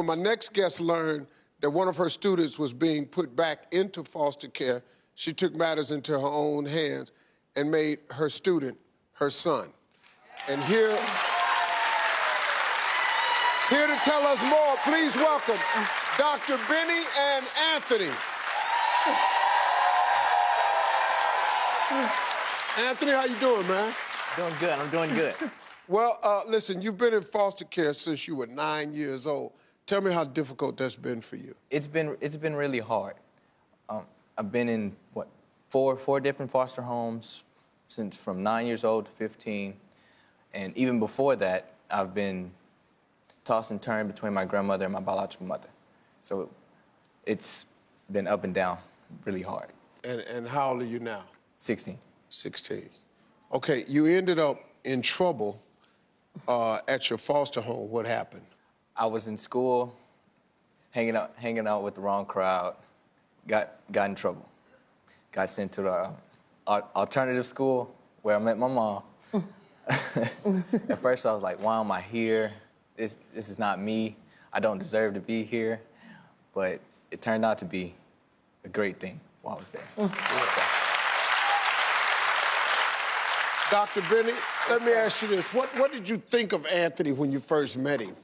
When my next guest learned that one of her students was being put back into foster care, she took matters into her own hands and made her student her son. And here to tell us more, please welcome Dr. Benny and Anthony. Anthony, how you doing, man? Doing good, I'm doing good. Well, listen, you've been in foster care since you were 9 years old. Tell me how difficult that's been for you. It's been really hard. I've been in, four different foster homes since from 9 years old to 15. And even before that, I've been tossed and turned between my grandmother and my biological mother. So it's been up and down, really hard. And how old are you now? 16. 16. Okay, you ended up in trouble at your foster home. What happened? I was in school, hanging out with the wrong crowd, got in trouble. Got sent to the alternative school where I met my mom. At first I was like, why am I here? This is not me. I don't deserve to be here. But it turned out to be a great thing while I was there. Dr. Benny, let me ask you this. What did you think of Anthony when you first met him?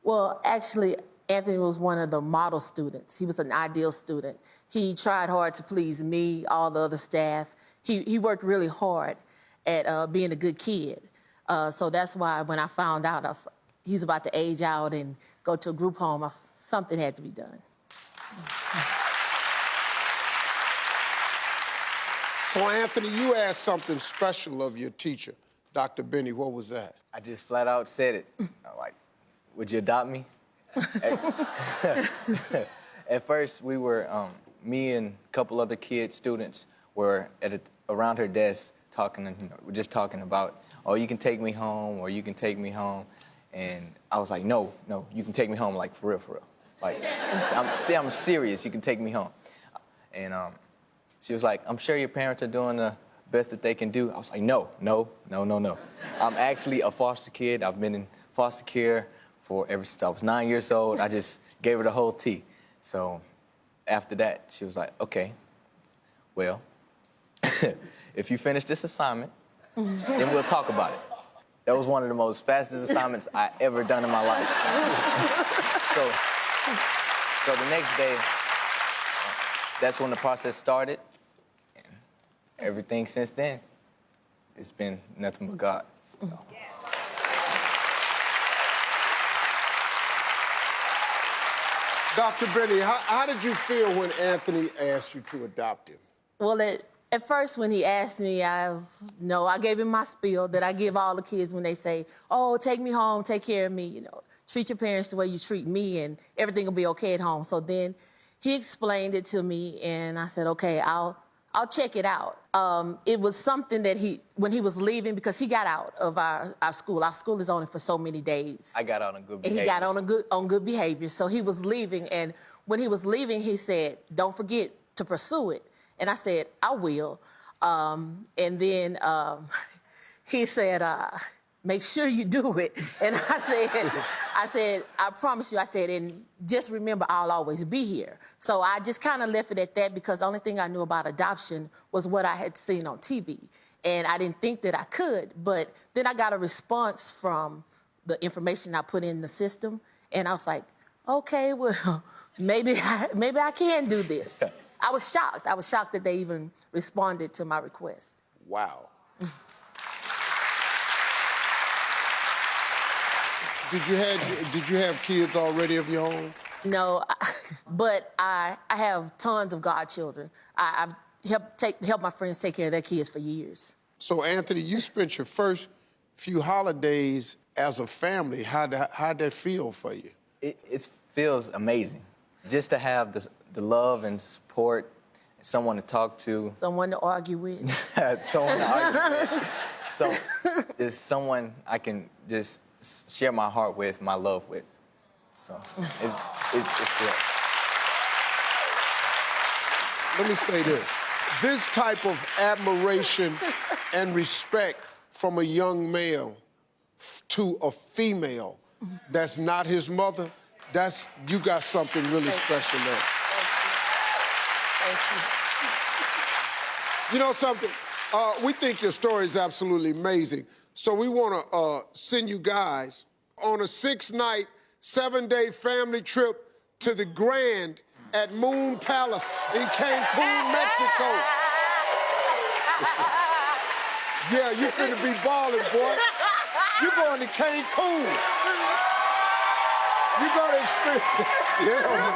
Well, actually, Anthony was one of the model students. He was an ideal student. He tried hard to please me, all the other staff. He worked really hard at being a good kid. So that's why when I found out he's about to age out and go to a group home, something had to be done. So, Anthony, you asked something special of your teacher, Dr. Benny. What was that? I just flat out said it. I'm like, would you adopt me? At first, we were, me and a couple other students were around her desk talking, just talking about, oh, you can take me home, or you can take me home. And I was like, no, you can take me home, like, for real. Like, I'm serious, you can take me home. And she was like, I'm sure your parents are doing the best that they can do. I was like, no. I'm actually a foster kid. I've been in foster care ever since I was 9 years old. I just gave her the whole tea. So after that, she was like, okay, well, if you finish this assignment, then we'll talk about it. That was one of the most fastest assignments I ever done in my life. so the next day, that's when the process started. And everything since then, it's been nothing but God. So. Dr. Benny, how did you feel when Anthony asked you to adopt him? Well, at first when he asked me, I gave him my spiel that I give all the kids when they say, oh, take me home, take care of me, treat your parents the way you treat me and everything will be okay at home. So then he explained it to me and I said, okay, I'll check it out. It was something that when he was leaving, because he got out of our school. Our school is only for so many days. I got out on good behavior. And he got on good behavior. So he was leaving, and when he was leaving, he said, don't forget to pursue it. And I said, I will. And then he said, make sure you do it. And I said, I promise you, I said, and just remember, I'll always be here. So I just kind of left it at that because the only thing I knew about adoption was what I had seen on TV. And I didn't think that I could, but then I got a response from the information I put in the system. And I was like, okay, well, maybe I can do this. I was shocked. I was shocked that they even responded to my request. Wow. Did you have kids already of your own? No, but I have tons of godchildren. I've helped my friends take care of their kids for years. So, Anthony, you spent your first few holidays as a family. How'd that feel for you? It feels amazing. Just to have the love and support, someone to talk to. Someone to argue with. Someone to argue with. So, it's someone I can just share my heart with, my love with. So, it's good. Let me say this. This type of admiration and respect from a young male to a female that's not his mother You got something really special there. Thank you. You know something? We think your story is absolutely amazing. So we want to send you guys on a 6-night, 7-day family trip to the Grand at Moon Palace in Cancun, Mexico. Yeah, you finna be balling, boy. You going to Cancun. You gonna experience, yeah, man.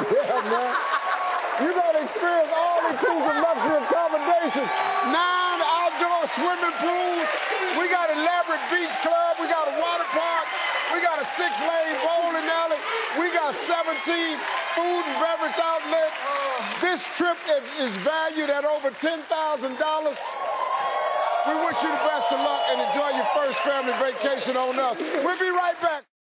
Yeah, man. You gonna experience all inclusive luxury accommodations. 9 outdoor swimming pools. We got elaborate beach club. We got a water park. We got a 6-lane bowling alley. We got 17 food and beverage outlets. This trip is valued at over $10,000. We wish you the best of luck and enjoy your first family vacation on us. We'll be right back.